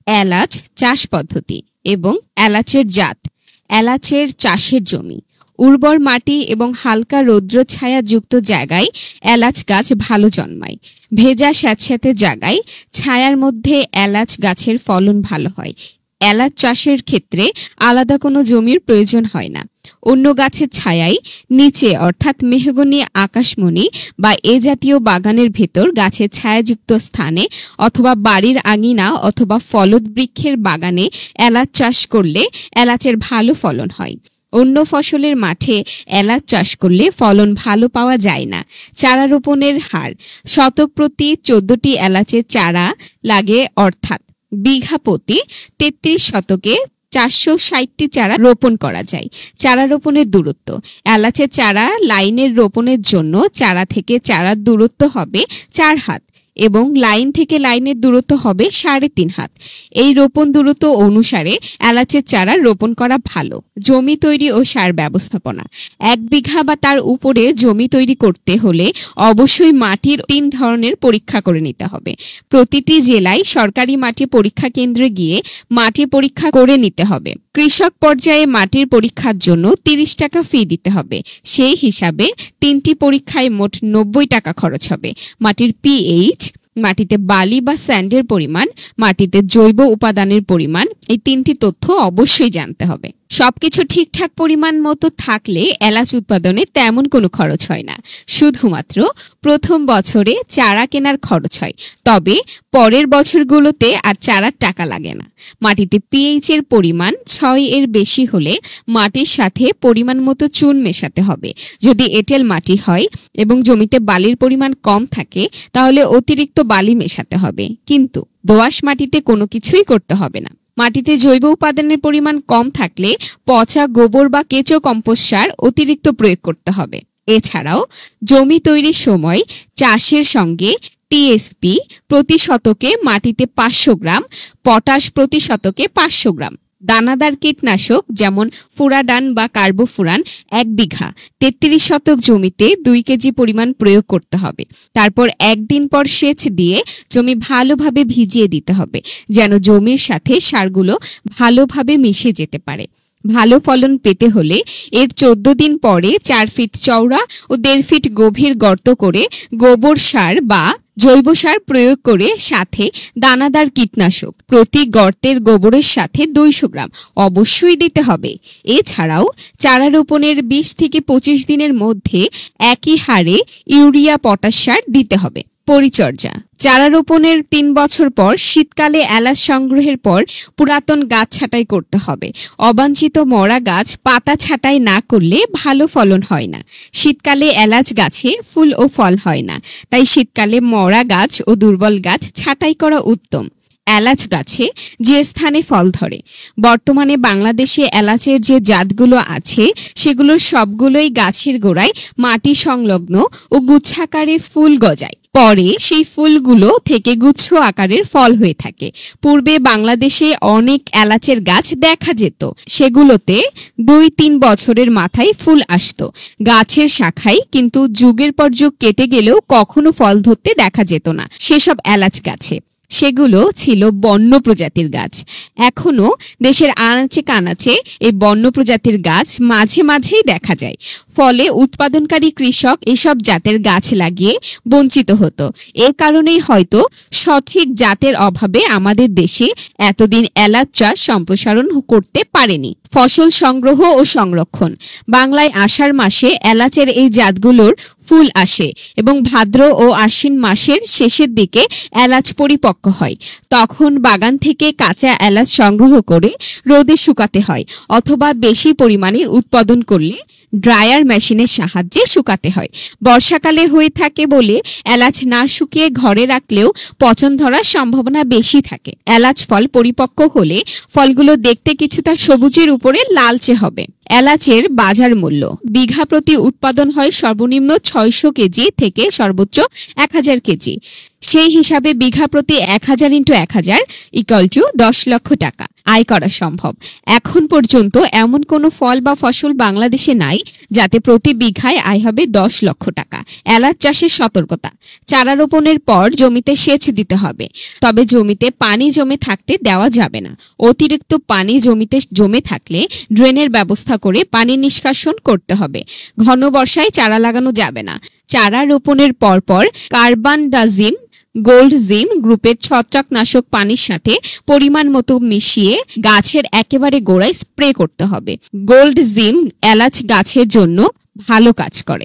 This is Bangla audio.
এলাচ চাষ পদ্ধতি এবং এলাচের জাত। এলাচের চাষের জমি। উর্বর মাটি এবং হালকা রৌদ্র ছায়াযুক্ত জায়গায় এলাচ গাছ ভালো জন্মায়। ভেজা স্যাঁতস্যাঁতে জায়গায় ছায়ার মধ্যে এলাচ গাছের ফলন ভালো হয়। এলাচ চাষের ক্ষেত্রে আলাদা কোনো জমির প্রয়োজন হয় না। অন্য গাছের ছায়ায় নিচে অর্থাৎ মেহগনি, আকাশমণি বা এ জাতীয় বাগানের ভেতর গাছের ছায়াযুক্ত স্থানে অথবা বাড়ির আঙিনা অথবা ফলদ বৃক্ষের বাগানে এলাচ চাষ করলে এলাচের ভালো ফলন হয়। অন্য ফসলের মাঠে এলাচ চাষ করলে ফলন ভালো পাওয়া যায় না। চারা রোপণের হার। শতক প্রতি 14টি এলাচের চারা লাগে, অর্থাৎ বিঘা প্রতি 33 শতকে 460টি চারা রোপণ করা যায়। চারা রোপণের দূরত্ব। এলাচের চারা লাইনের রোপণের জন্য চারা থেকে চারার দূরত্ব হবে 4 হাত এবং লাইন থেকে লাইনের দূরত্ব হবে 3.5 হাত। এই রোপণ দূরত্ব অনুসারে এলাচের চারা রোপণ করা ভালো। জমি তৈরি ও সার ব্যবস্থাপনা। 1 বিঘা বা তার উপরে জমি তৈরি করতে হলে অবশ্যই মাটির 3 ধরনের পরীক্ষা করে নিতে হবে। প্রতিটি জেলায় সরকারি মাটি পরীক্ষা কেন্দ্রে গিয়ে মাটি পরীক্ষা করে নিতে হবে। কৃষক পর্যায়ে মাটির পরীক্ষার জন্য 30 টাকা ফি দিতে হবে। সেই হিসাবে 3টি পরীক্ষায় মোট 90 টাকা খরচ হবে। মাটির পিএইচ, মাটিতে বালি বা স্যান্ডের পরিমাণ, মাটিতে জৈব উপাদানের পরিমাণ, এই 3টি তথ্য অবশ্যই জানতে হবে। সবকিছু ঠিকঠাক পরিমাণ মতো থাকলে এলাচ উৎপাদনে তেমন কোনো খরচ হয় না। শুধুমাত্র প্রথম বছরে চারা কেনার খরচ হয়, তবে পরের বছরগুলোতে আর চারার টাকা লাগে না। মাটিতে পিএইচ এর পরিমাণ 6 এর বেশি হলে মাটির সাথে পরিমাণ মতো চুন মেশাতে হবে। যদি এঁটেল মাটি হয় এবং জমিতে বালির পরিমাণ কম থাকে তাহলে অতিরিক্ত বালি মেশাতে হবে, কিন্তু দোআঁশ মাটিতে কোনো কিছুই করতে হবে না। মাটিতে জৈব উপাদানের পরিমাণ কম থাকলে পচা গোবর বা কেঁচো কম্পোস্ট সার অতিরিক্ত প্রয়োগ করতে হবে। এছাড়াও জমি তৈরির সময় চাষের সঙ্গে টিএসপি প্রতি শতকে মাটিতে 500 গ্রাম, পটাশ প্রতি শতকে 500 গ্রাম, দানাদার কীটনাশক যেমন ফুরাডান বা কার্বোফুরান 1 বিঘা 33 শতক জমিতে 2 কেজি পরিমাণ প্রয়োগ করতে হবে। তারপর 1 দিন পর সেচ দিয়ে জমি ভালোভাবে ভিজিয়ে দিতে হবে, যেন জমির সাথে সারগুলো ভালোভাবে মিশে যেতে পারে। ভালো ফলন পেতে হলে এর 14 দিন পরে 4 ফিট চওড়া ও 1.5 ফিট গভীর গর্ত করে গোবর সার বা জৈব সার প্রয়োগ করে সাথে দানাদার কীটনাশক প্রতি গর্তের গোবরের সাথে 200 গ্রাম অবশ্যই দিতে হবে। এছাড়াও চারা রোপণের 20 থেকে 25 দিনের মধ্যে একই হারে ইউরিয়া, পটাশ সার দিতে হবে। পরিচর্যা। চারা রোপণের 3 বছর পর শীতকালে এলাচ সংগ্রহের পর পুরাতন গাছ ছাঁটাই করতে হবে। অবাঞ্ছিত মরা গাছ পাতা ছাঁটাই না করলে ভালো ফলন হয় না। শীতকালে এলাচ গাছে ফুল ও ফল হয় না, তাই শীতকালে মরা গাছ ও দুর্বল গাছ ছাঁটাই করা উত্তম। এলাচ গাছে যে স্থানে ফল ধরে। বর্তমানে বাংলাদেশে এলাচের যে জাতগুলো আছে সেগুলোর সবগুলোই গাছের গোড়ায় মাটি সংলগ্ন ও গুচ্ছাকারে ফুল গজায়। পরে সেই ফুলগুলো থেকে গুচ্ছ আকারের ফল হয়ে থাকে। পূর্বে বাংলাদেশে অনেক এলাচের গাছ দেখা যেত, সেগুলোতে 2-3 বছরের মাথায় ফুল আসতো গাছের শাখায়, কিন্তু যুগের পর যুগ কেটে গেলেও কখনো ফল ধরতে দেখা যেত না সেসব এলাচ গাছে। সেগুলো ছিল বন্য প্রজাতির গাছ। এখনো দেশের আনাচে কানাচে এই বন্য প্রজাতির গাছ মাঝে মাঝেই দেখা যায়। ফলে উৎপাদনকারী কৃষক এসব জাতের গাছ লাগিয়ে বঞ্চিত হতো। এর কারণেই হয়তো সঠিক জাতের অভাবে আমাদের দেশে এতদিন এলাচ চাষ সম্প্রসারণ করতে পারেনি। ফসল সংগ্রহ ও সংরক্ষণ। বাংলায় আষাঢ় মাসে এলাচের এই জাতগুলোর ফুল আসে এবং ভাদ্র ও আশ্বিন মাসের শেষের দিকে এলাচ পরিপক্ক হয়। তখন বাগান থেকে কাঁচা এলাচ সংগ্রহ করে রোদে শুকাতে হয়, অথবা বেশি পরিমাণে উৎপাদন করলে ড্রায়ার মেশিনের সাহায্যে শুকাতে হয়। বর্ষাকালে হয়ে থাকে বলে এলাচ না শুকিয়ে ঘরে রাখলেও পচন ধরার সম্ভাবনা বেশি থাকে। এলাচ ফল পরিপক্ক হলে ফলগুলো দেখতে কিছুটা সবুজের উপরে লালচে হবে। এলাচের বাজার মূল্য বিঘা প্রতি উৎপাদন হয় সর্বনিম্ন 600 কেজি থেকে সর্বোচ্চ 1000 কেজি। সেই হিসাবে বিঘা প্রতি 1000 × 1000 = 10 লক্ষ টাকা আয় করা সম্ভব। এখন পর্যন্ত এমন কোনো ফল বা ফসল বাংলাদেশে নাই যাতে প্রতি বিঘায় আয় হবে 10 লক্ষ টাকা। এলাচ চাষের সতর্কতা। চারা রোপণের পর জমিতে সেচ দিতে হবে, তবে জমিতে পানি জমে থাকতে দেওয়া যাবে না। অতিরিক্ত পানি জমিতে জমে থাকলে ড্রেনের ব্যবস্থা করে পানি নিষ্কাশন করতে হবে। ঘন বর্ষায় চারা লাগানো যাবে না। চারা রোপণের পরপর কার্বানডাজিম গোল্ড জিম গ্রুপের ছত্রাকনাশক পানির সাথে পরিমাণ মতো মিশিয়ে গাছের একেবারে গোড়ায় স্প্রে করতে হবে। গোল্ড জিম এলাচ গাছের জন্য ভালো কাজ করে।